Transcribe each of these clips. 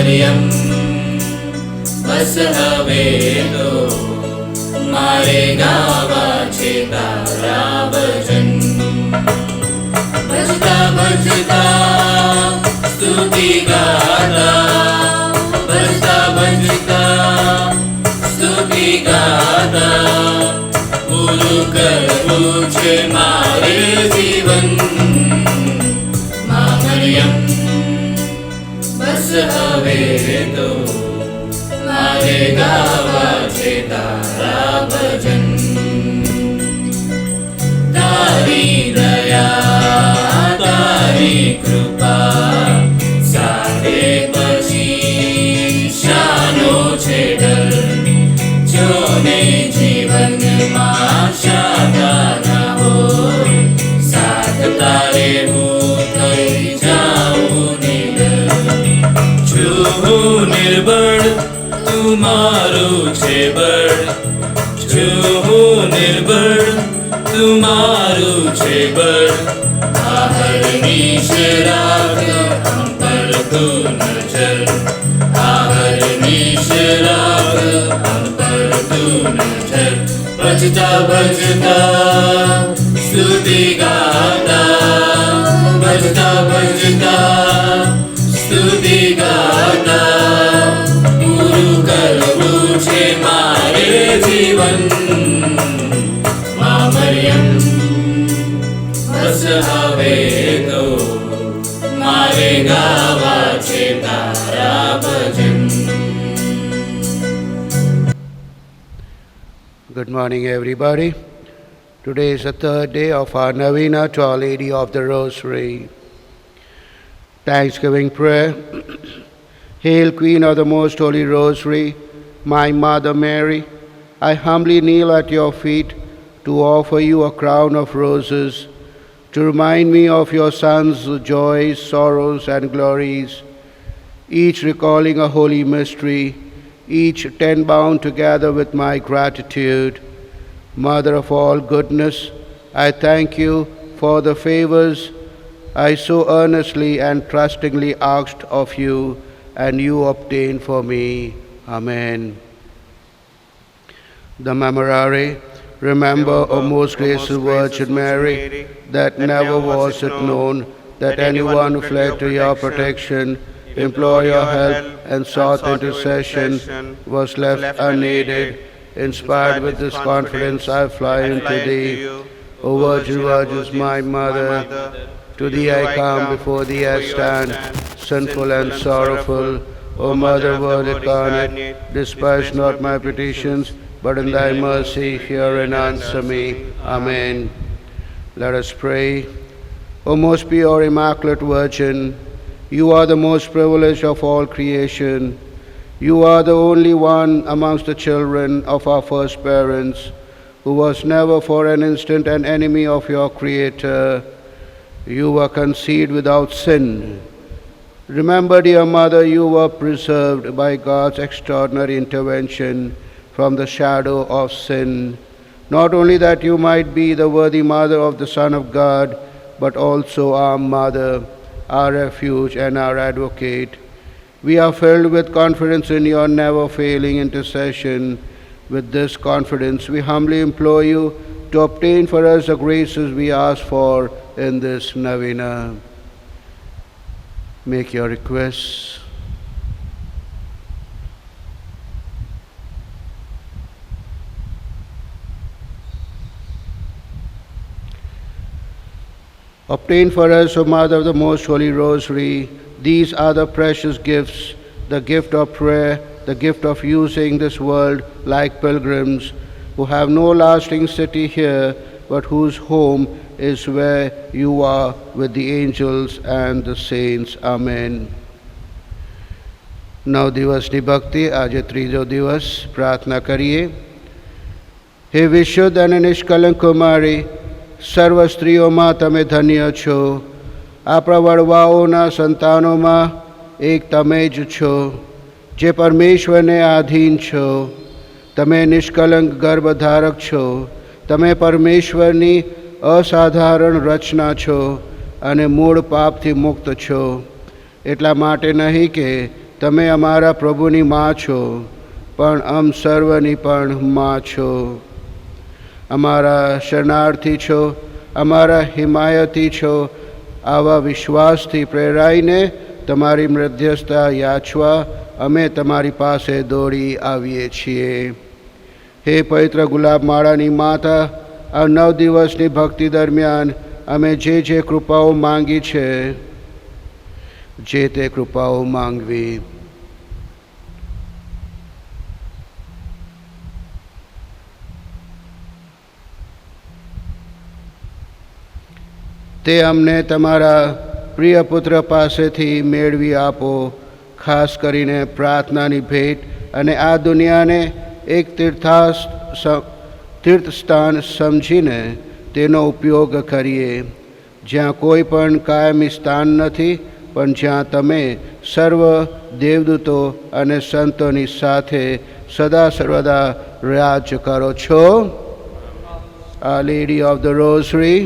મરિયમ બસ હવે તો મારે ગાવા છે તારા ભજન. ભજતા ભજતા સ્તુતિ ગાતા, ભજતા ભજતા સ્તુતિ ગાતા પૂરું કરવું છે મારે જીવન. માં મરિયમ બસ હવે તો મારે ગાવા છે તારા ભજન. તારી દયા તારી કૃપા સાથે પછી શાનો છે ડર. જોને જીવનમાં શાતા ના હોય, સાથ તારે હું થઈ જાઉં નિડર. છું નિર્બળ તું મારું છે બળ, છું નિર્બળ તું મારું છે બળ. આહરની શરાબ હમ પર તું નજર, આહરની શરાબ હમ પર તું નજર. ભજતા ભજતા સ્તુતિ ગાતા, ભજતા ભજતા સ્તુતિ ગાતા પૂરું કરવું છે મારે જીવન. માં મરિયમ બસ હવે તો મારે ગાવા છે તારા ભજન. Good morning, everybody. Today is the third day of our Novena to Our Lady of the Rosary. Thanksgiving prayer. Hail, Queen of the Most Holy Rosary, my Mother Mary, I humbly kneel at your feet to offer you a crown of roses, to remind me of your Son's joys, sorrows, and glories, each recalling a holy mystery, each ten-bound together with my gratitude. Mother of all goodness, I thank you for the favors I so earnestly and trustingly asked of you, and you obtained for me. Amen. The Memorare. Remember, O most graceful Virgin Mary, that never was it known that anyone who fled to your protection, implored your help, and sought intercession was left unaided. Inspired with this confidence, I fly unto thee. O Virgin Virgins, my Mother, to thee I come, before thee I stand, sinful and sorrowful. O Mother, Word incarnate, despise not my petitions, but in thy mercy hear and answer me. Amen. Let us pray. O most pure, immaculate Virgin, you are the most privileged of all creation. You are the only one amongst the children of our first parents who was never for an instant an enemy of your Creator. You were conceived without sin. Remember, dear Mother, you were preserved by God's extraordinary intervention from the shadow of sin. Not only that you might be the worthy mother of the Son of God, but also our mother, our refuge and our advocate. We are filled with confidence in your never-failing intercession. With this confidence, we humbly implore you to obtain for us the graces we ask for in this novena. Make your requests. Obtain for us, O Mother of the Most Holy Rosary, these are the precious gifts, the gift of prayer, the gift of using this world like pilgrims who have no lasting city here, but whose home is where you are with the angels and the saints. Amen. नौ दिवसनी भक्ति आज त्रीजो दिवस प्रार्थना करिए. हे विशुद्ध અને નિષ્કલંક કુમારી, સર્વ સ્ત્રીઓમાં તમે ધન્ય છો. આપણા વડવાઓના સંતાનોમાં એક તમે જ છો જે પરમેશ્વરને આધીન છો. તમે નિષ્કલંક ગર્ભધારક છો. તમે પરમેશ્વરની અસાધારણ રચના છો અને મૂળ પાપથી મુક્ત છો. એટલા માટે નહીં કે તમે અમારા પ્રભુની માં છો, પણ અમ સર્વની પણ માં છો. અમારા શરણાર્થી છો, અમારા હિમાયતી છો. આવા વિશ્વાસથી પ્રેરાઈને તમારી મધ્યસ્થતા યાચવા અમે તમારી પાસે દોડી આવીએ છીએ. હે પવિત્ર ગુલાબમાળાની માતા, આ 9 દિવસની ભક્તિ દરમિયાન અમે જે કૃપાઓ માંગી છે, જે તે કૃપાઓ માંગવી. તે અમને તમારા પ્રિય પુત્ર પાસેથી મેળવી આપો. ખાસ કરીને પ્રાર્થનાની ભેટ અને આ દુનિયાને એક તીર્થસ્થાન સમજીને તેનો ઉપયોગ કરીએ, જ્યાં કોઈ પણ કાયમી સ્થાન નથી, પણ જ્યાં તમે સર્વ દેવદૂતો અને સંતોની સાથે સદા સર્વદા રાજ કરો છો. Our Lady of the Rosary,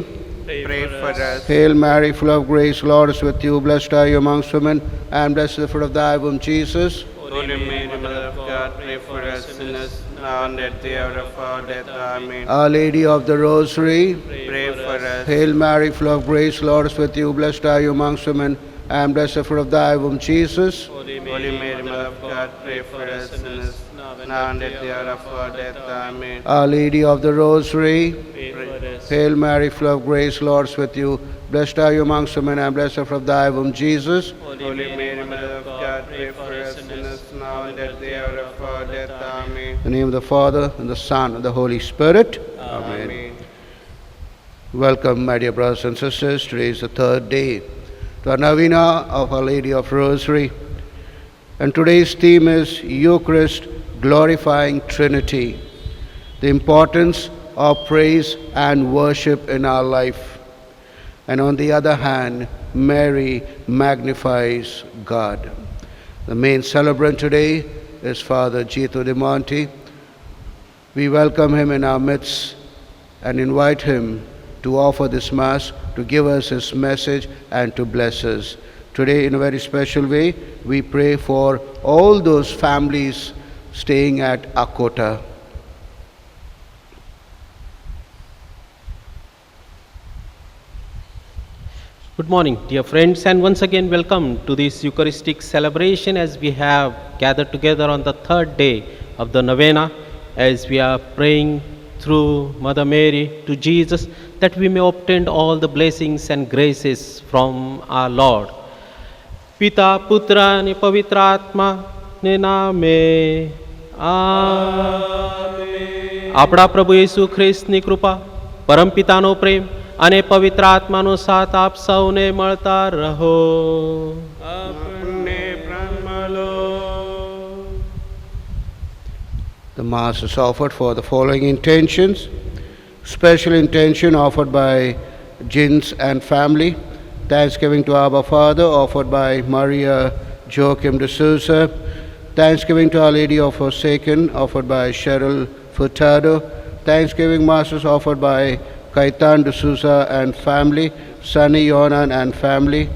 Pray for us. Hail Mary, full of grace, Lord is with you. Blessed are you amongst women, and blessed is the fruit of thy womb, Jesus. Holy Mary, Mother of God, pray for us sinners, now and at the hour of our death. Amen. Our Lady of the Rosary, Pray for us. Hail Mary, full of grace, Lord is with you. Blessed are you amongst women, and blessed is the fruit of thy womb, Jesus. Holy Mary, Mother of God, pray for us sinners, now and at the hour of our death. Amen. Our Lady of the Rosary, Pray for us. Hail Mary, full of grace, Lord is with you. Blessed are you amongst women, and blessed is the fruit of thy womb, Jesus. Holy Mary, Mother of God, pray for us sinners, now and at the hour of our death. Amen. In the name of the Father, and the Son, and the Holy Spirit. Amen. Welcome, my dear brothers and sisters. Today is the 3rd day to our novena of Our Lady of Rosary. And today's theme is Eucharist glorifying Trinity, the importance of praise and worship in our life. And on the other hand, Mary magnifies God. The main celebrant today is Father Gito De Monte. We welcome him in our midst and invite him to offer this Mass, to give us his message and to bless us. Today, in a very special way, we pray for all those families staying at Akota. Good morning, dear friends, and once again welcome to this Eucharistic celebration as we have gathered together on the 3rd day of the novena, as we are praying through Mother Mary to Jesus that we may obtain all the blessings and graces from our Lord. Pita, Putra, and Pavitra Atma, ne name. Amen. આપણા પ્રભુ યેસુ ખ્રિસ્તની કૃપા, પરમ પિતાનો પ્રેમ અને પવિત્ર આત્માનો સાથ આપ સૌને મળતા રહો. આપણને પ્રાણમાં લો. The Mass is offered for the following intentions. Special intention offered by Jins and family. Thanksgiving to Abba Father offered by Maria Joachim de Souza. Thanksgiving to Our Lady of Forsaken offered by Cheryl Furtado. Thanksgiving Masses offered by Kaitan de Souza and family, Sunny Yonan and family.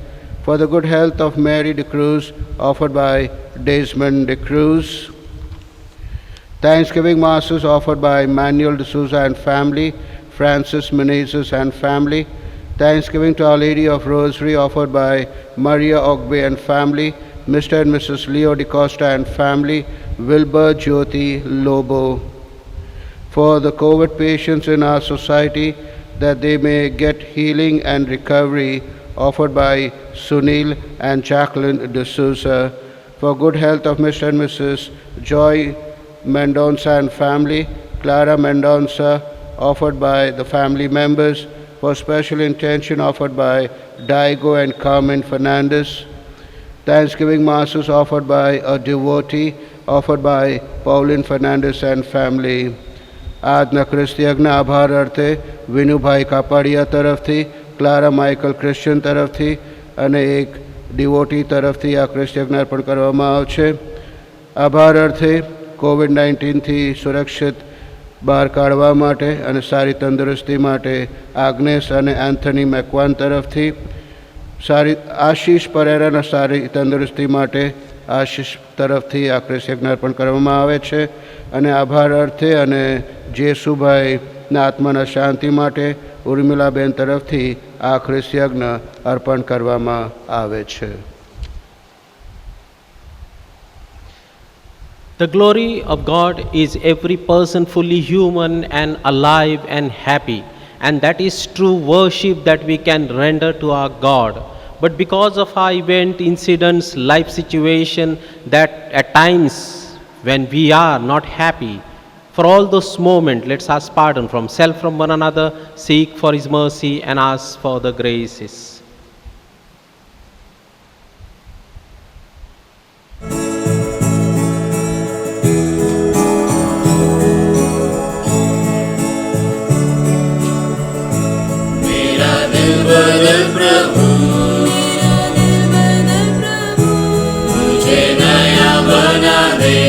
For the good health of Mary de Cruz offered by Desmond de Cruz. Thanksgiving Masses offered by Manuel de Souza and family, Francis Menezes and family. Thanksgiving to Our Lady of Rosary offered by Maria Ogbe and family, Mr. and Mrs. Leo de Costa and family, Wilbur Jyoti Lobo. For the COVID patients in our society, that they may get healing and recovery, offered by Sunil and Jacqueline de Souza. For good health of Mr. and Mrs. Joy Mendonça and family, Clara Mendonça, offered by the family members. For special intention offered by Daigo and Carmen Fernandez. Thanksgiving Masses offered by a devotee, offered by Pauline Fernandez and family. આજના ખ્રિસ્તી યજ્ઞ આભાર અર્થે વિનુભાઈ કાપાડિયા તરફથી, Clara Michael Christian તરફથી અને એક devotee તરફથી આ ખ્રિસ્તી યજ્ઞ અર્પણ કરવામાં આવશે. આભાર અર્થે COVID-19થી સુરક્ષિત બહાર કાઢવા માટે અને સારી તંદુરસ્તી માટે આગ્નેસ અને એન્થની મેકવાન તરફથી, સારી આશીષ પરેરાના સારી તંદુરસ્તી માટે આશીષ તરફથી આ ક્રિસ યજ્ઞ અર્પણ કરવામાં આવે છે અને આભાર અર્થે અને જેસુભાઈના આત્માના શાંતિ માટે ઉર્મિલાબેન તરફથી આ ક્રિસ યજ્ઞ અર્પણ કરવામાં આવે છે. The glory of God is every person fully human and alive and happy, and that is true worship that we can render to our God. But because of our event, incidents, life situation, that at times when we are not happy, for all those moments, let's ask pardon from self, from one another, seek for His mercy and ask for the graces. मेरा दिल बदल प्रभु, मुझे नया बना दे.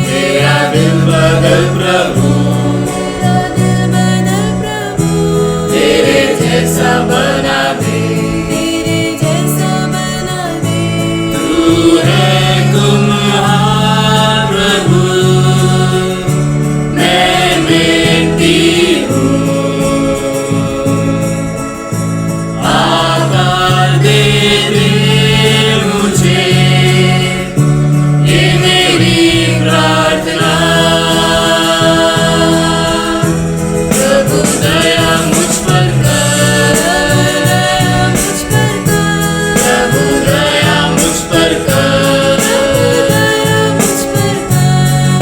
मेरा दिल बदल प्रभु, तेरे जैसा बना दे. तू है कुम्हार प्रभु, मैं मिट्टी हूँ. आकार दे दे मुझे, ये मेरी प्रार्थना. प्रभु दया मुझ पर कर, प्रभु दया मुझ पर कर,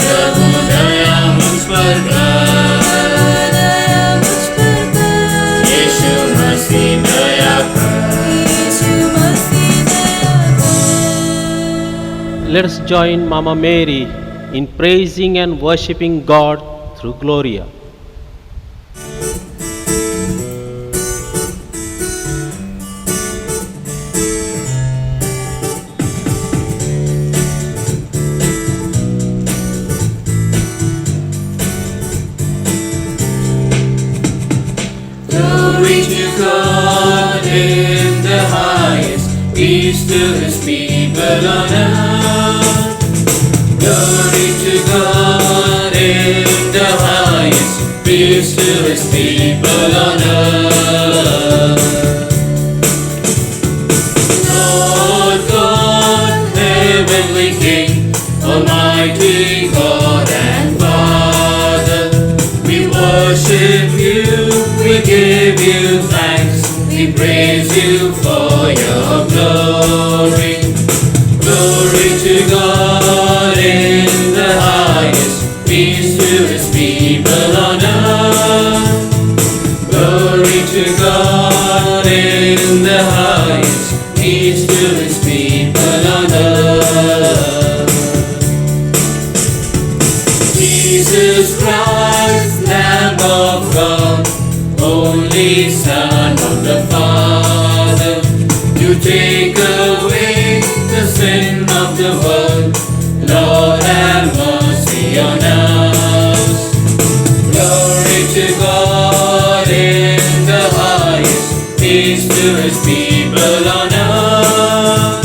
प्रभु दया मुझ पर कर. यीशु मसीह दया कर. Let us join Mama Mary in praising and worshiping God through Gloria. Glory to God in the highest, peace to His people on earth. Glory to God in the highest, peace to His people on earth. Lord God, heavenly King, Almighty God and Father, we worship You, we give You thanks, we praise You for Your glory. Glory to God in the highest, peace to His people on earth. Glory to God in the highest, peace to His people on earth. Jesus Christ, Lamb of God, only Son of the Father, You take away the sin of the world. Lord, have mercy on us. Glory to God in the highest, peace to His people on earth.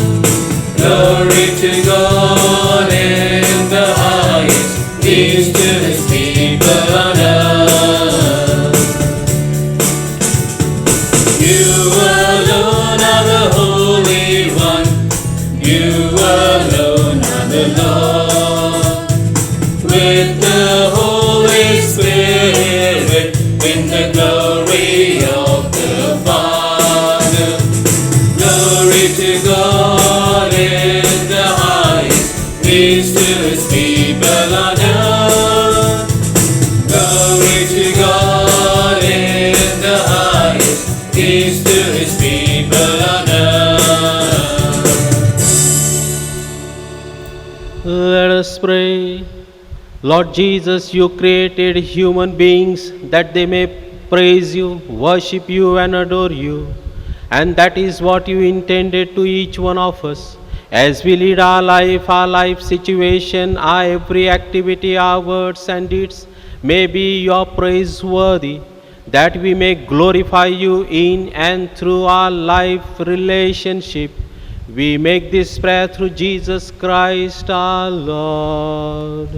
Glory to God in the highest, peace to His people on earth. You alone are the Holy One, You alone are the Lord. With the Holy Spirit, in the glory of the Father. Glory to God in the highest, peace to His people on earth. Glory to God in the highest, peace to His people on earth. Let us pray. Lord Jesus, You created human beings that they may praise You, worship You and adore You. And that is what You intended to each one of us. As we lead our life situation, our every activity, our words and deeds may be Your praiseworthy, that we may glorify You in and through our life relationship. We make this prayer through Jesus Christ our Lord.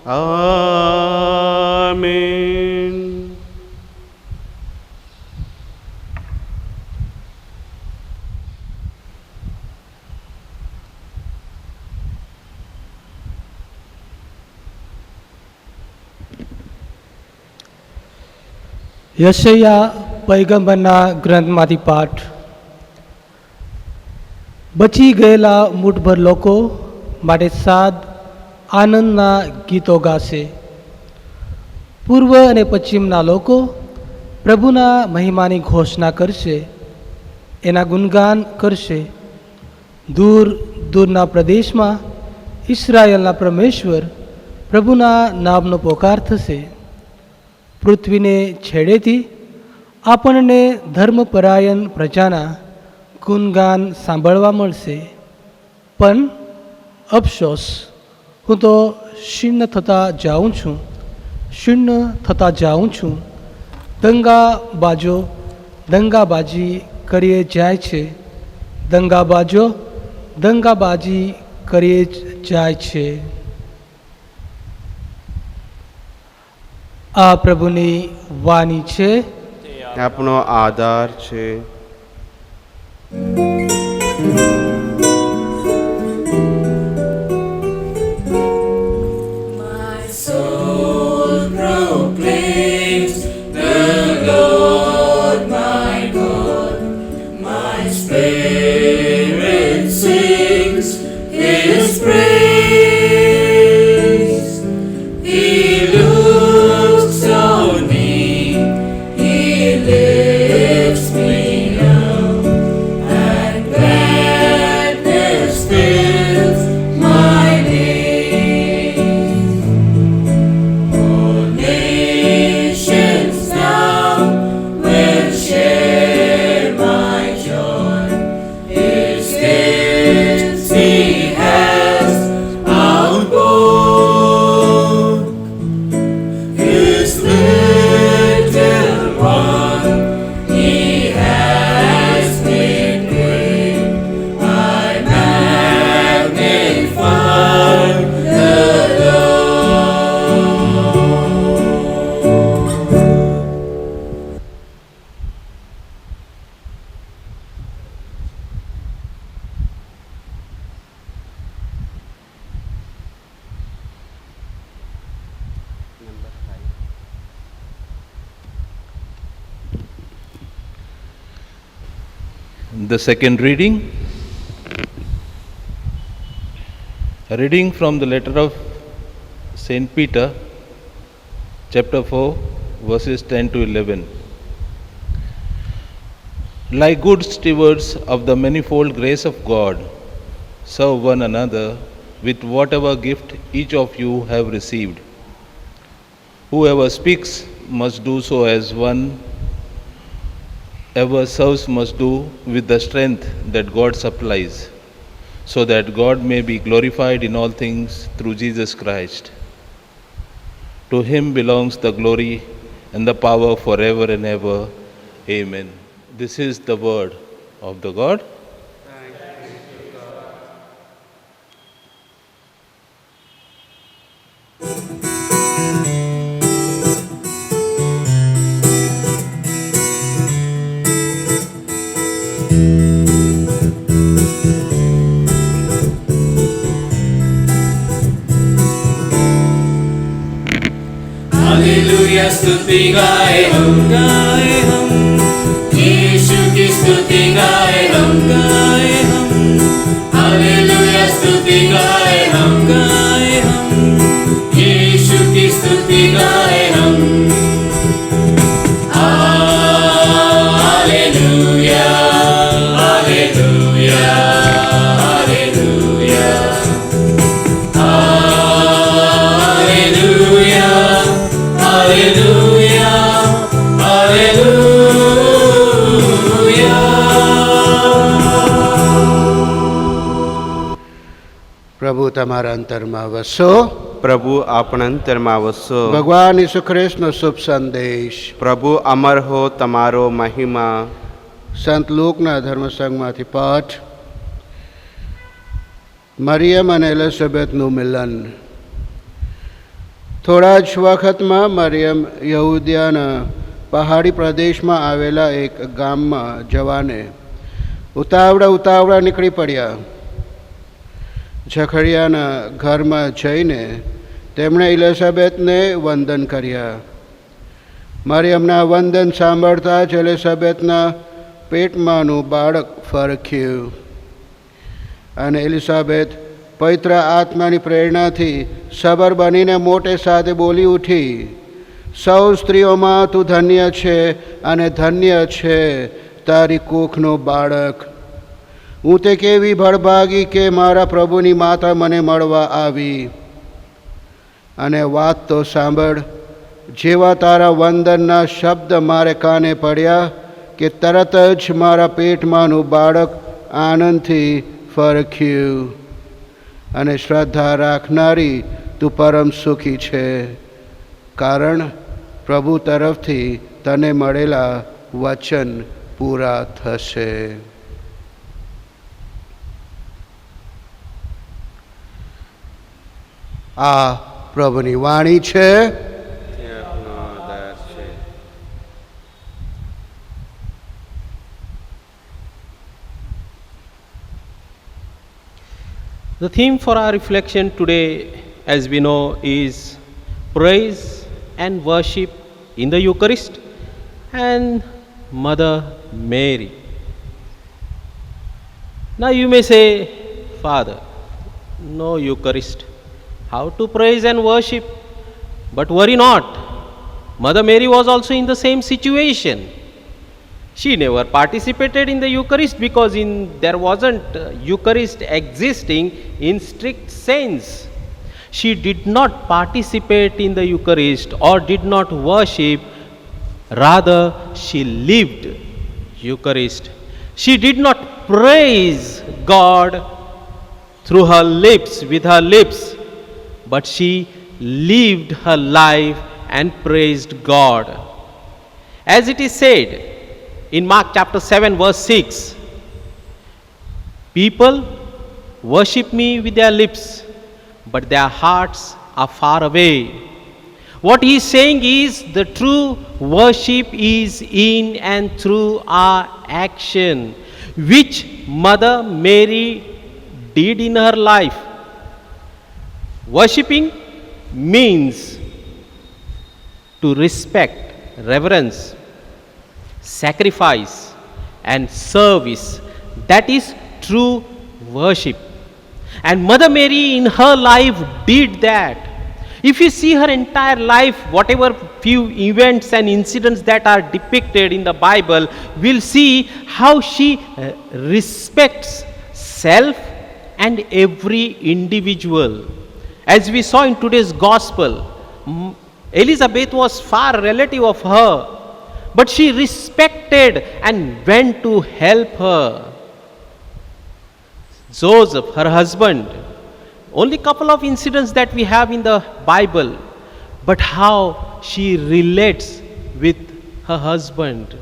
Amen. યશૈયા પૈગંબરના ગ્રંથમાંથી પાઠ. બચી ગયેલા મૂઠભર લોકો માટે સાદ આનંદના ગીતો ગાશે. પૂર્વ અને પશ્ચિમના લોકો પ્રભુના મહિમાની ઘોષણા કરશે, એના ગુણગાન કરશે. દૂર દૂરના પ્રદેશમાં ઇસરાયેલના પરમેશ્વર પ્રભુના નામનો પોકાર થશે. પૃથ્વીને છેડેથી આપણને ધર્મપરાયણ પ્રજાના ગુણગાન સાંભળવા મળશે. પણ અફસોસ, હું તો શીર્ણ થતા જાઉં છું. દંગાબાજી કરીએ જાય છે. દંગાબાજી કરીએ જાય છે. આ પ્રભુની વાણી છે. આપણો આધાર છે. My soul proclaims the Lord my God. My spirit sings His praise. He looks on me, He lifts me up, and gladness fills my days. All nations now will share my joy. His gifts He has outpoured. His little one He has made great. I magnify the Lord. The second reading, a reading from the letter of St. Peter, chapter 4, verses 10 to 11. Like good stewards of the manifold grace of God, serve one another with whatever gift each of you have received. Whoever speaks must do so as one. Ever serves must do with the strength that God supplies, so that God may be glorified in all things through Jesus Christ. To Him belongs the glory and the power forever and ever. Amen. This is the word of the God. Hallelujah स्तुति गाए हम यीशु की स्तुति गाए हम hallelujah स्तुति गाए हम यीशु की स्तुति गाए हम hallelujah hallelujah hallelujah hallelujah Hallelujah, hallelujah. પ્રભુ તમારા અંતરમાં વસો. પ્રભુ આપણા અંતરમાં વસો. ભગવાન ઈસુ ખ્રિસ્તનો શુભ સંદેશ પ્રભુ અમર હો તમારો મહિમા. સંત લૂકના ધર્મસંઘમાંથી પાઠ. મરિયમ અને એલિઝાબેથનું મિલન. થોડા જ વખતમાં મરિયમ યહૂદિયાના પહાડી પ્રદેશમાં આવેલા એક ગામમાં જવાને ઉતાવળા નીકળી પડ્યા. ઝઘડિયાના ઘરમાં જઈને તેમણે એલિઝાબેથને વંદન કર્યા. મરિયમના વંદન સાંભળતા જ એલિઝાબેથના પેટમાંનું બાળક ફરખ્યું અને એલિઝાબેથ પવિત્ર આત્માની પ્રેરણાથી સબર બનીને મોટે સાથે બોલી ઉઠી, સૌ સ્ત્રીઓમાં તું ધન્ય છે અને ધન્ય છે તારી કુખનો બાળક. હું તે કેવી ભળભાગી કે મારા પ્રભુની માતા મને મળવા આવી. અને વાત તો સાંભળ, જેવા તારા વંદનના શબ્દ મારે કાને પડ્યા કે તરત જ મારા પેટમાંનું બાળક આનંદથી ફરખ્યું. અને શ્રદ્ધા રાખનારી તું પરમ સુખી છે, કારણ પ્રભુ તરફથી તને મળેલા વચન પૂરા થશે. આ પ્રભુની વાણી છે. તે આપનો આધાર છે. The theme for our reflection today, as we know, is praise and worship in the Eucharist and Mother Mary. Now you may say, Father, no Eucharist, how to praise and worship? But worry not, Mother Mary was also in the same situation. She never participated in the Eucharist because there wasn't Eucharist existing in strict sense. She did not participate in the Eucharist or did not worship, rather she lived Eucharist. She did not praise God through her lips, with her lips, but she lived her life and praised God. As it is said in Mark chapter 7 verse 6, people worship me with their lips, but their hearts are far away. What he is saying is the true worship is in and through our action, which Mother Mary did in her life. Worshipping means to respect, reverence, sacrifice and service. That is true worship. And Mother Mary in her life did that. If you see her entire life, whatever few events and incidents that are depicted in the Bible, we'll see how she respects self and every individual. As we saw in today's gospel, Elizabeth was far relative of her, but she respected and went to help her. Joseph, her husband, only couple of incidents that we have in the Bible, but how she relates with her husband.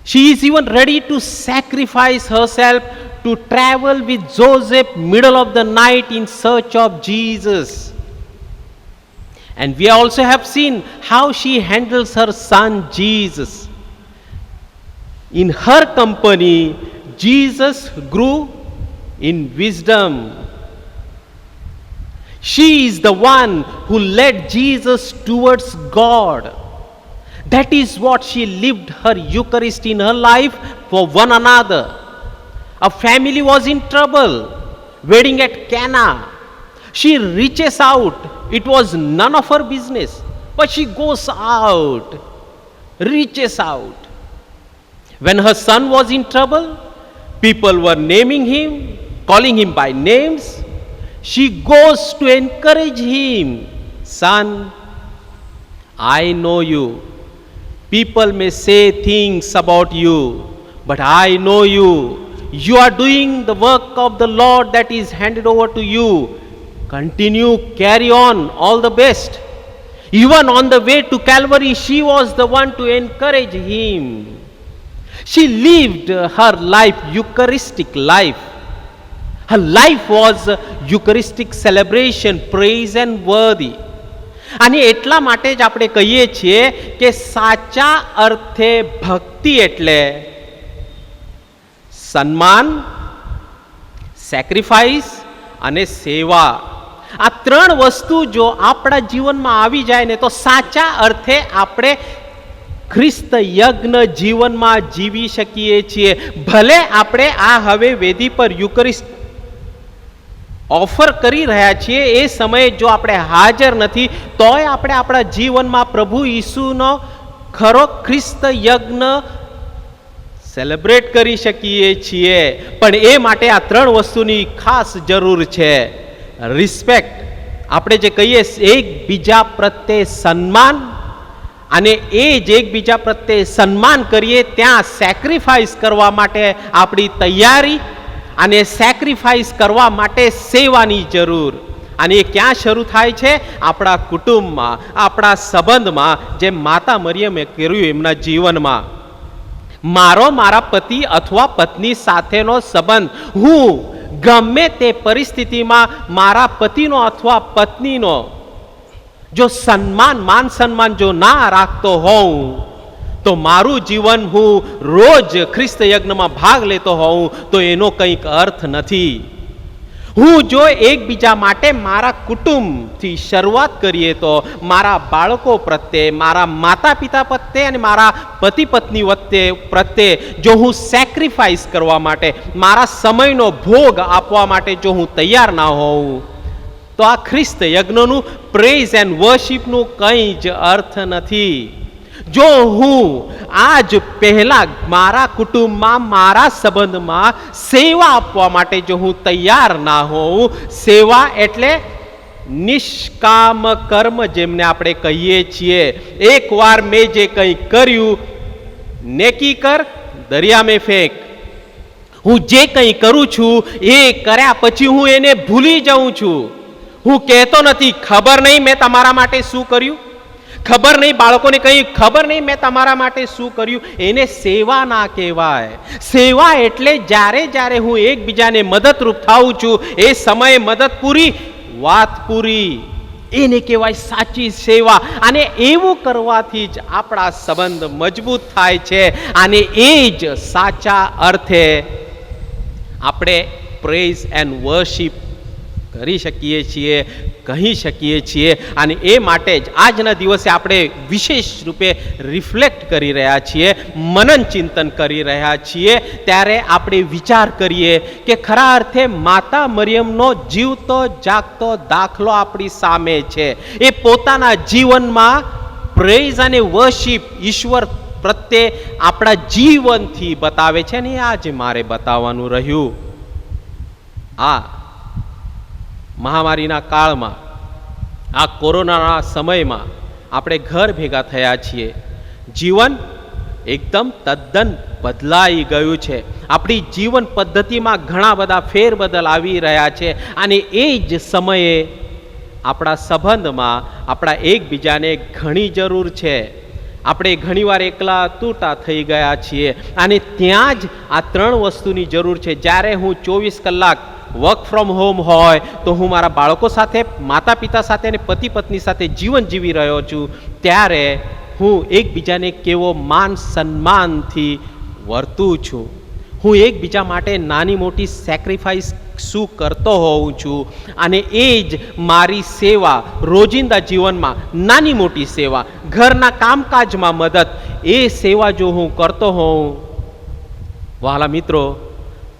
She is even ready to sacrifice herself to travel with Joseph middle of the night in search of Jesus. And we also have seen how she handles her son Jesus. In her company, Jesus grew in wisdom. She is the one who led Jesus towards God. That is what she lived her Eucharist in her life for one another. A family was in trouble, wedding at Cana. She reaches out. It was none of her business, but she goes out, reaches out. When her son was in trouble, people were naming him, calling him by names. She goes to encourage him. Son, I know you. People may say things about you, but I know you. You are doing the work of the Lord that is handed over to you. Continue, carry on, all the best. Even on the way to Calvary, she was the one to encourage him. She lived her life, Eucharistic life. Her life was Eucharistic celebration, praise and worthy. અને એટલા માટે જ આપણે કહીએ છીએ કે સાચા અર્થે ભક્તિ એટલે સન્માન, સેક્રિફાઈસ અને સેવા. આ ત્રણ વસ્તુ જો આપણા જીવનમાં આવી જાય ને તો સાચા અર્થે આપણે ખ્રિસ્ત યજ્ઞ જીવનમાં જીવી શકીએ છીએ. ભલે આપણે આ હવે વેદી પર યુકરિસ્ટ ઓફર કરી રહ્યા છીએ, એ સમયે જો આપણે હાજર નથી તોય આપણે આપણા જીવનમાં પ્રભુ ઈસુનો ખરો ખ્રિસ્ત યજ્ઞ સેલિબ્રેટ કરી શકીએ છીએ. પણ એ માટે આ ત્રણ વસ્તુની ખાસ જરૂર છે. રિસ્પેક્ટ, આપણે જે કહીએ એકબીજા પ્રત્યે સન્માન, અને એ જ એકબીજા પ્રત્યે સન્માન કરીએ ત્યાં સેક્રિફાઈસ કરવા માટે આપણી તૈયારી અને સેક્રિફાઈસ કરવા માટે સેવાની જરૂર. અને એ ક્યાં શરૂ થાય છે? આપણા કુટુંબમાં, આપણા સંબંધમાં, જેમ માતા મરિયમે કર્યું એમના જીવનમાં. મારા પતિ અથવા પત્ની સાથેનો સંબંધ, હું ગમે તે પરિસ્થિતિમાં મારા પતિનો અથવા પત્નીનો જો માન સન્માન જો ના રાખતો હોઉં તો મારું જીવન હું રોજ ખ્રિસ્ત યજ્ઞમાં ભાગ લેતો હોઉં તો એનો કંઈક અર્થ નથી. હું જો એકબીજા માટે મારા કુટુંબથી શરૂઆત કરીએ તો મારા બાળકો પ્રત્યે, મારા માતા પિતા પ્રત્યે અને મારા પતિ પત્ની પ્રત્યે જો હું સેક્રિફાઈસ કરવા માટે, મારા સમયનો ભોગ આપવા માટે જો હું તૈયાર ના હોઉં તો આ ખ્રિસ્ત યજ્ઞનું પ્રેઝ એન્ડ વર્શિપનું કંઈ જ અર્થ નથી. જો હું આજ પહેલા મારા કુટુંબમાં, મારા સંબંધમાં સેવા આપવા માટે જો હું તૈયાર ના હોઉં, સેવા એટલે નિષ્કામ કર્મ જેમને આપણે કહીએ છીએ. એકવાર મેં જે કંઈ કર્યું, નેકી કર દરિયા મેં ફેંક. હું જે કંઈ કરું છું એ કર્યા પછી હું એને ભૂલી જાઉં છું. હું કહેતો નથી ખબર નહીં મેં તમારા માટે શું કર્યું, ખબર નહીં બાળકોને કંઈ ખબર નહીં મેં તમારા માટે શું કર્યું. એને સેવા ના કહેવાય. સેવા એટલે જ્યારે હું એકબીજાને મદદરૂપ થાઉં છું એ સમયે મદદ પૂરી, વાત પૂરી, એને કહેવાય સાચી સેવા. અને એવું કરવાથી જ આપણા સંબંધ મજબૂત થાય છે. અને એ જ સાચા અર્થે આપણે પ્રેઝ એન્ડ વર્શિપ કરી શકીએ છીએ, કહી શકીએ છીએ. અને એ માટે જ આજના દિવસે આપણે વિશેષ રૂપે રિફ્લેક્ટ કરી રહ્યા છીએ, મનન ચિંતન કરી રહ્યા છીએ. ત્યારે આપણે વિચાર કરીએ કે ખરા અર્થે માતા મરિયમનો જીવતો જાગતો દાખલો આપણી સામે છે. એ પોતાના જીવનમાં પ્રેઝ અને વર્શિપ ઈશ્વર પ્રત્યે આપણા જીવનથી બતાવે છે. અને આજે મારે બતાવવાનું રહ્યું. આ મહામારીના કાળમાં, આ કોરોનાના સમયમાં આપણે ઘર ભેગા થયા છીએ. જીવન એકદમ તદ્દન બદલાઈ ગયું છે. આપણી જીવન પદ્ધતિમાં ઘણા બધા ફેરબદલ આવી રહ્યા છે. અને એ જ સમયે આપણા સંબંધમાં આપણા એકબીજાને ઘણી જરૂર છે. આપણે ઘણીવાર એકલા તૂટા થઈ ગયા છીએ. અને ત્યાં જ આ ત્રણ વસ્તુની જરૂર છે. જ્યારે હું 24 કલાક વર્ક ફ્રોમ હોમ હોય તો હું મારા બાળકો સાથે, માતા પિતા સાથે અને પતિ પત્ની સાથે જીવન જીવી રહ્યો છું, ત્યારે હું એકબીજાને કેવો માન સન્માનથી વર્તું છું, હું એકબીજા માટે નાની મોટી સેક્રિફાઈસ શું કરતો હોઉં છું. અને એ જ મારી સેવા, રોજિંદા જીવનમાં નાની મોટી સેવા, ઘરના કામકાજમાં મદદ, એ સેવા જો હું કરતો હોઉં, વહાલા મિત્રો,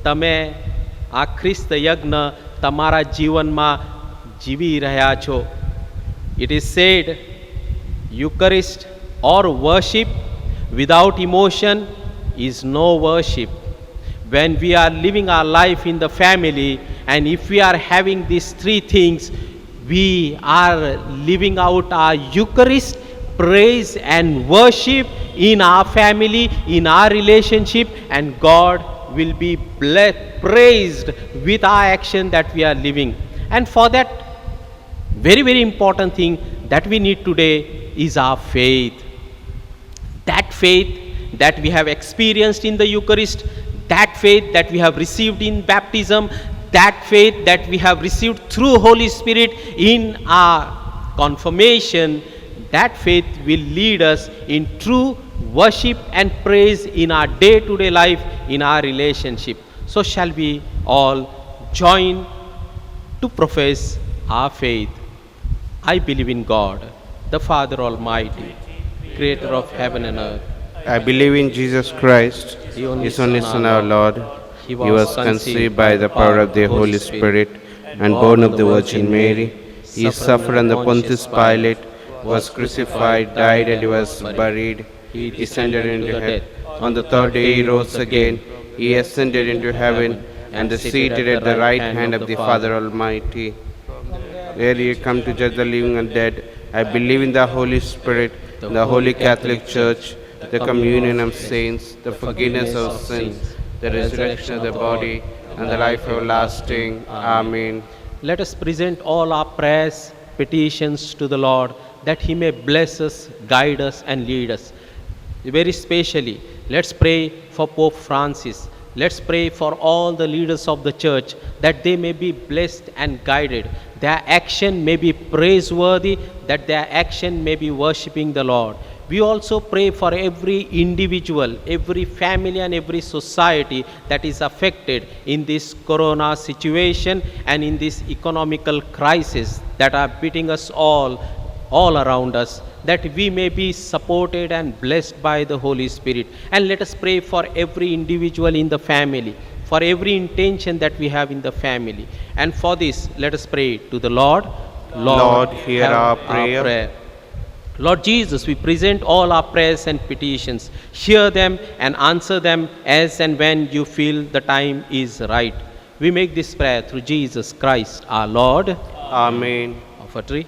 તમે આ ખ્રિસ્ત યજ્ઞ તમારા જીવનમાં જીવી રહ્યા છો. It is said, Eucharist or worship without emotion is no worship. When we are living our life in the family, and if we are having these three things, we are living out our Eucharist, praise and worship in our family, in our relationship, and God will be praised with our action that we are living. And for that, very, very important thing that we need today is our faith. That faith that we have experienced in the Eucharist, that faith that we have received in baptism, that faith that we have received through Holy Spirit in our confirmation, that faith will lead us in true worship and praise in our day-to-day life, in our relationship. So shall we all join to profess our faith. I believe in God, the Father Almighty, creator of heaven and earth. I believe in Jesus Christ, His only Son, our Lord. He was conceived by the power of the Holy Spirit and born of the Virgin Mary. He suffered under Pontius Pilate, was crucified, died, and he was buried. He descended into hell. On the third day he rose again. He ascended into heaven and is seated at the right hand of the Father Almighty. Where he come to judge the living and dead. I believe in the Holy Spirit, the Holy Catholic Church, the communion of saints, the forgiveness of sins, the resurrection of the body, and the life everlasting. Amen. Let us present all our prayers, petitions to the Lord, that He may bless us, guide us, and lead us. Very specially, let's pray for Pope Francis. Let's pray for all the leaders of the church, that they may be blessed and guided. Their action may be praiseworthy, that their action may be worshipping the Lord. We also pray for every individual, every family, and every society that is affected in this corona situation and in this economical crisis that are beating us all around us, that we may be supported and blessed by the Holy Spirit. And let us pray for every individual in the family, for every intention that we have in the family. And for this, let us pray to the Lord. Lord, hear our prayer. Lord Jesus, we present all our prayers and petitions. Hear them and answer them as and when you feel the time is right. We make this prayer through Jesus Christ, our Lord. Amen. Offertory.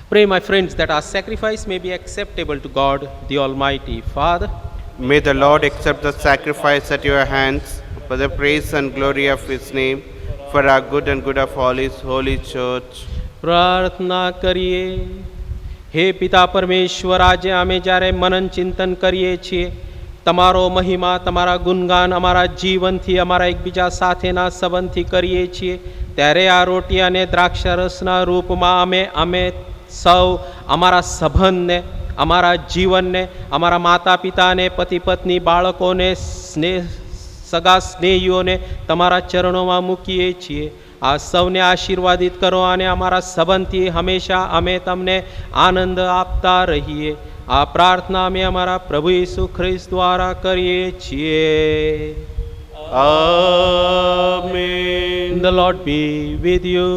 Pray, my friends, that our sacrifice may be acceptable to God, the Almighty Father. May the Lord accept the sacrifice at your hands for the praise and glory of His name, for our good and good of all His holy church. प्रार्थना करिए. हे પિતા પરમેશ્વર, આજે અમે જ્યારે મનન ચિંતન કરીએ છીએ, તમારો મહિમા, તમારા ગુણગાન અમારા જીવનથી, અમારા એકબીજા સાથેના સંબંધથી કરીએ છીએ, ત્યારે આ રોટી અને દ્રાક્ષરસના રૂપમાં અમે સૌ અમારા સંબંધને, અમારા જીવનને, અમારા માતા પિતાને, પતિ પત્ની, બાળકોને, સગા સ્નેહીઓને તમારા ચરણોમાં મૂકીએ છીએ. આ સૌને આશીર્વાદિત કરો અને અમારા સંબંધથી હંમેશા અમે તમને આનંદ આપતા રહીએ. આ પ્રાર્થના અમે અમારા પ્રભુ ઈસુ ખ્રિસ્ત દ્વારા કરીએ છીએ. Amen. The Lord be with you.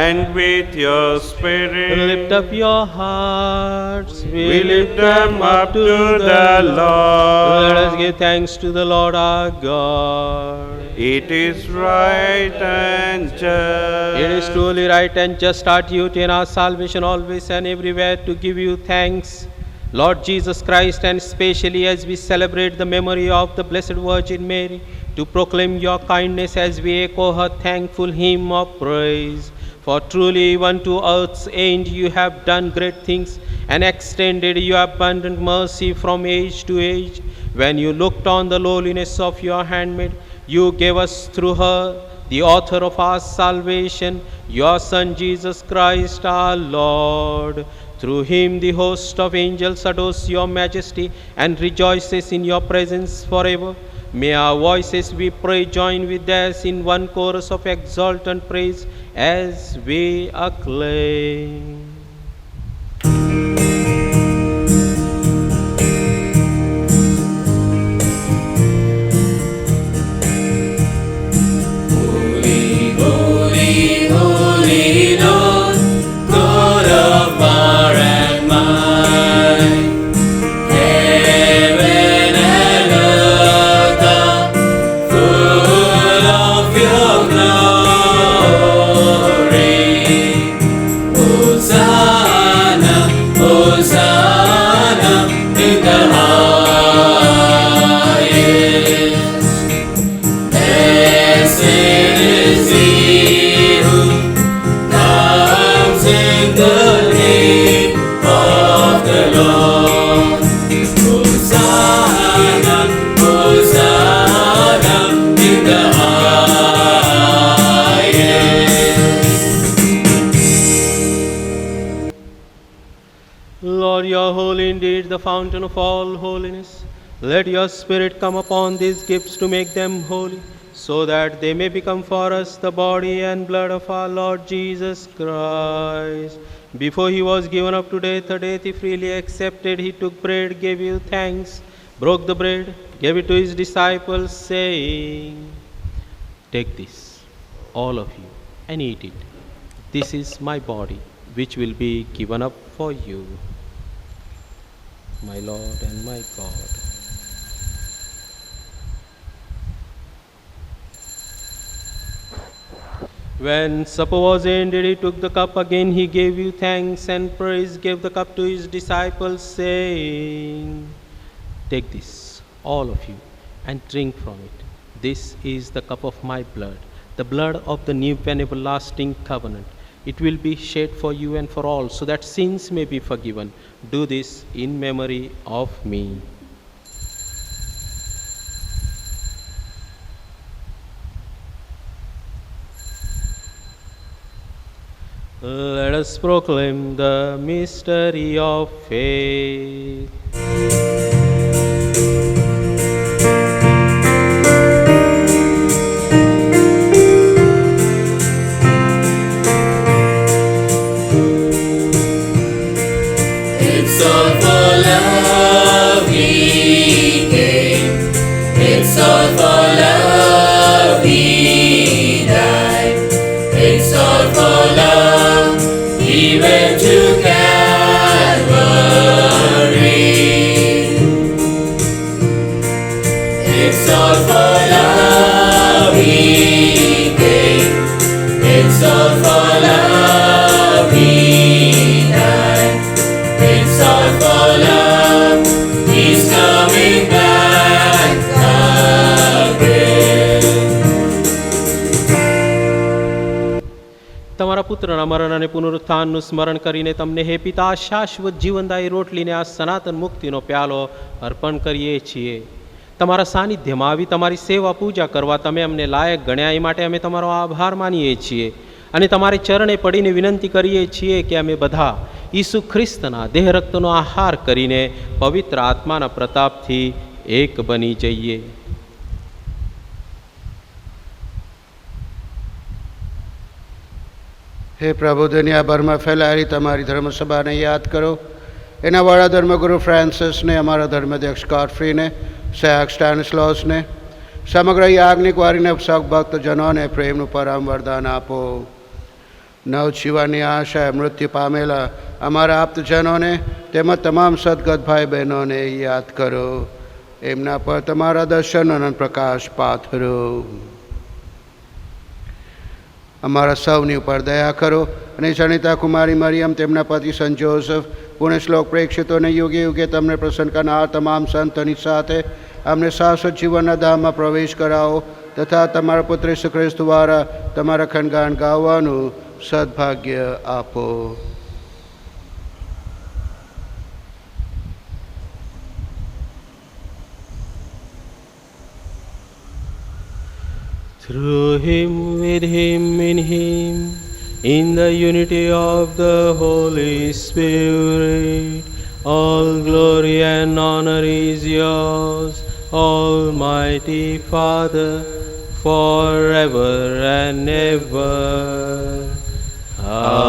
And with your spirit. Lift up your hearts. We lift them up to the Lord. Let us give thanks to the Lord our God. It is right and just. It is truly right and just, our duty and our salvation always and everywhere to give you thanks, Lord Jesus Christ, and especially as we celebrate the memory of the Blessed Virgin Mary, to proclaim your kindness as we echo her thankful hymn of praise. For truly, even to earth's end, you have done great things and extended your abundant mercy from age to age. When you looked on the lowliness of your handmaid, you gave us through her, the author of our salvation, your Son Jesus Christ our Lord. Through him the host of angels adores your majesty and rejoices in your presence forever. May our voices, we pray, join with theirs in one chorus of exultant praise as we acclaim. Holy, holy, holy Lord, God of power and might. Heaven and earth are full of your glory. Hosanna, Hosanna in the highest. Blessed is he who comes in the name of the Lord. Hosanna, Hosanna in the highest. Lord, you are holy indeed, the fountain of all holiness. Let your Spirit come upon these gifts to make them holy, so that they may become for us the body and blood of our Lord Jesus Christ. Before he was given up to death, a death he freely accepted, he took bread, gave you thanks, broke the bread, gave it to his disciples, saying, "Take this, all of you, and eat it. This is my body, which will be given up for you." My Lord and my God. When supper was ended, he took the cup again, he gave you thanks and praise, gave the cup to his disciples, saying, "Take this, all of you, and drink from it. This is the cup of my blood, the blood of the new and everlasting covenant. It will be shed for you and for all, so that sins may be forgiven. Do this in memory of me." Let us proclaim the mystery of faith. It's all for love he came. It's all for love he died. It's all for love he went to Calvary. It's all for love he came. It's all for love he died. It's all for love, he's coming back again. તમારા પુત્રના મરણ અને પુનરુત્થાનનું સ્મરણ કરીને તમને હે પિતા શાશ્વત જીવનદાયી રોટલીને આ સનાતન મુક્તિનો પ્યાલો અર્પણ કરીએ છીએ. તમારા સાનિધ્યમાં આવી તમારી સેવા પૂજા કરવા તમે અમને લાયક ગણ્યા, એ માટે અમે તમારો આભાર માનીએ છીએ અને તમારે ચરણે પડીને વિનંતી કરીએ છીએ કે અમે બધા ઈસુ ખ્રિસ્તના દેહ રક્તનો આહાર કરીને પવિત્ર આત્માના પ્રતાપથી એક બની જઈએ. હે પ્રભુ, દુનિયાભરમાં ફેલાયેલી તમારી ધર્મસભાને યાદ કરો. એના વડા ધર્મગુરુ ફ્રાન્સિસને, અમારા ધર્માધ્યક્ષ ગોડફ્રીને, સહાયક સ્ટાનિસ્લોસને, સમગ્ર યાજ્ઞિક વારીને સૌ ભક્તજનોને પ્રેમનું પરમ વરદાન આપો. નવજીવનની આશાએ મૃત્યુ પામેલા અમારા આપ્તજનોને તેમજ તમામ સદગત ભાઈ બહેનોને યાદ કરો. એમના પર તમારા દર્શન અને પ્રકાશ પાથરો. અમારા સૌની ઉપર દયા કરો અને સનિતા કુમારી મરિયમ, તેમના પતિ સંત જોસફ, પુણ્યશ્લોક પ્રેક્ષિતોને યુગે યુગે તમને પ્રસન્ન કરનાર તમામ સંતોની સાથે અમને શાશ્વત જીવનના ધામમાં પ્રવેશ કરાવો તથા તમારા પુત્ર ઈસુ ખ્રિસ્ત દ્વારા તમારા ખનગાન ગાવાનું સદભાગ્ય આપો. Through him, with him, in the unity of the Holy Spirit, all glory and honor is yours, Almighty Father, forever and ever. Amen.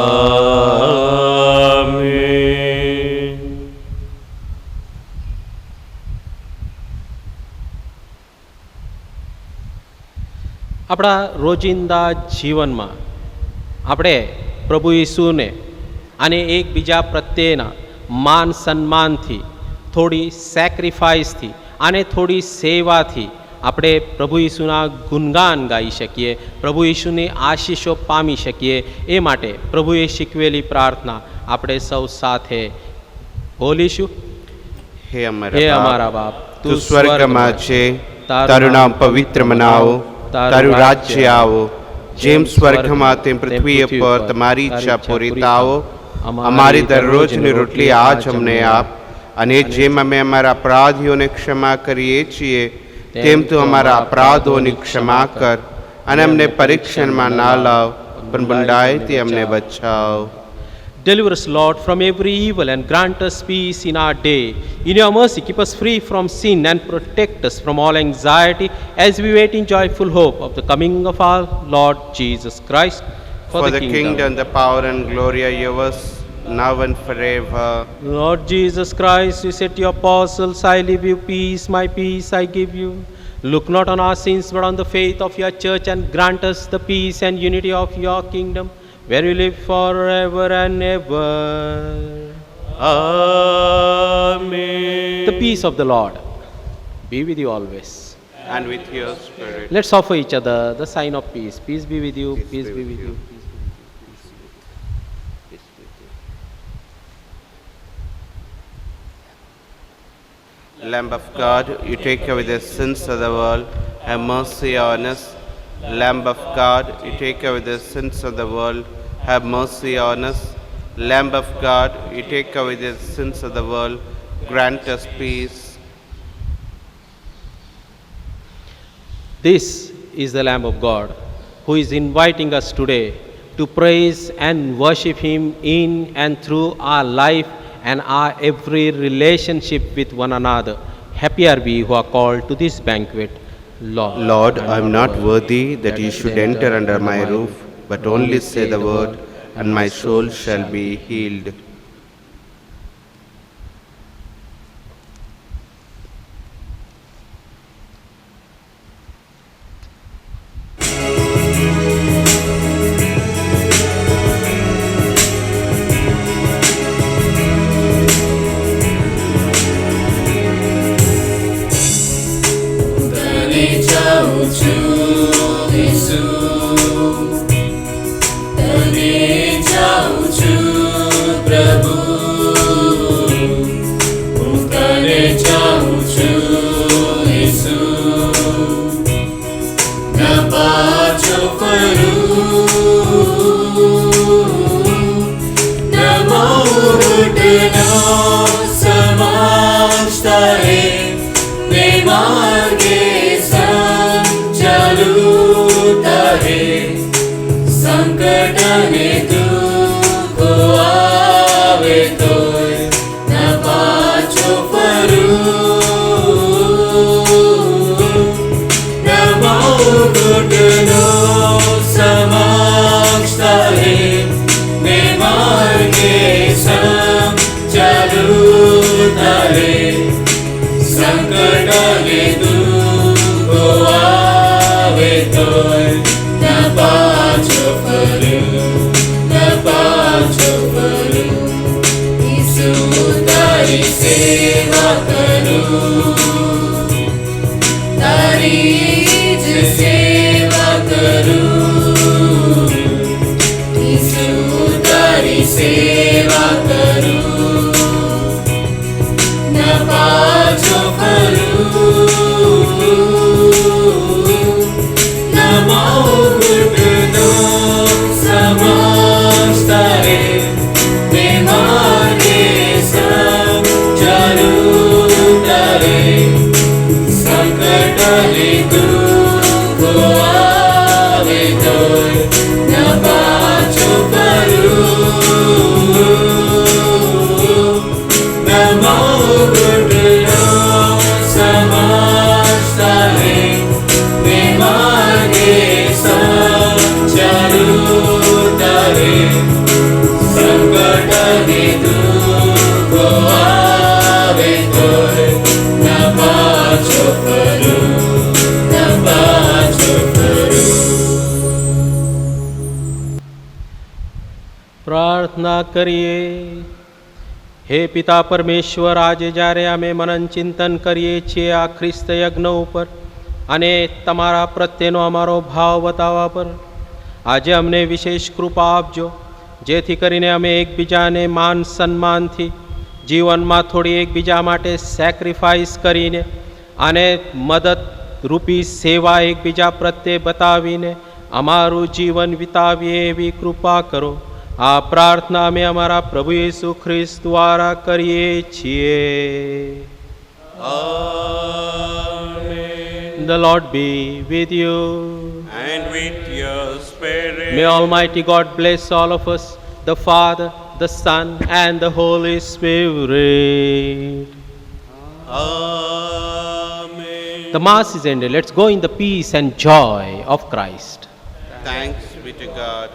આપણા રોજિંદા જીવનમાં આપણે પ્રભુ ઈસુને અને એકબીજા પ્રત્યેના માન સન્માનથી, થોડી સેક્રિફાઈસથી અને થોડી સેવાથી આપણે પ્રભુ ઈસુના ગુણગાન ગાઈ શકીએ, પ્રભુ ઈસુની આશીષો પામી શકીએ. એ માટે પ્રભુએ શીખવેલી પ્રાર્થના આપણે સૌ સાથે બોલીશું. હે હે અમારા બાપ, તું સ્વર્ગમાં છે, તારું નામ પવિત્ર મનાવો, તારું રાજ્ય આવો, જેમ સ્વર્ગમાં તેમ પૃથ્વી પર તમારી ઈચ્છા પૂરી થાવો. અમારી દરરોજની રોટલી આજ અમને આપ, અને જેમ અમે અમારા અપરાધીઓને ક્ષમા કરીએ છીએ તેમ તું અમારા અપરાધોની ક્ષમા કર, અને અમને પરીક્ષણમાં ના લાવ, પણ બુરાઈથી અમને બચાવ. Deliver us, Lord, from every evil and grant us peace in our day. In your mercy, keep us free from sin and protect us from all anxiety as we wait in joyful hope of the coming of our Lord Jesus Christ. For the kingdom, the power and glory are yours, now and forever. Lord Jesus Christ, you said to your apostles, I leave you peace, my peace I give you. Look not on our sins, but on the faith of your church, and grant us the peace and unity of your kingdom, where you live forever and ever. Amen. The peace of the Lord be with you always. And with your spirit. Let's offer each other the sign of peace. Peace be with you. Peace be with you. Lamb of God, you take away the sins of the world, have mercy on us. Lamb of God, you take away the sins of the world, have mercy on us. Lamb of God, you take away the sins of the world, grant us peace. This is the Lamb of God who is inviting us today to praise and worship Him in and through our life and our every relationship with one another. Happy are we who are called to this banquet. Lord, I am not worthy that you should enter under my roof, but only say the word, and my soul shall be healed. Namo Buddha Sama તારે સંકટને દુઃખો આવે તોય ન પાછું ફરું. નમો ઘૂંટણો સમજતા રે ને માર્ગે સંચારું તારે સંકટને દુઃખો આવે તોય ન પાછું ફરું, ન પાછું ફરું. પ્રાર્થના કરીએ. હે પિતા પરમેશ્વર, આજે જ્યારે અમે મનન ચિંતન કરીએ છીએ આ ખ્રિસ્ત યજ્ઞ ઉપર અને તમારા પ્રત્યેનો અમારો ભાવ બતાવવા પર, આજે અમને વિશેષ કૃપા આપજો, જેથી કરીને અમે એકબીજાને માન સન્માનથી જીવનમાં થોડી એકબીજા માટે સેક્રિફાઈસ કરીને અને મદદરૂપી સેવા એકબીજા પ્રત્યે બતાવીને અમારું જીવન વિતાવીએ એવી કૃપા કરો. આ પ્રાર્થના અમે અમારા પ્રભુ યેસુ ખ્રિસ્ત દ્વારા કરીએ છીએ. The Lord be with you. And with your spirit. May Almighty God bless all of us, the Father, the Son, and the Holy Spirit. Amen. The Mass is ended. Let's go in the peace and joy of Christ. Thanks be to God.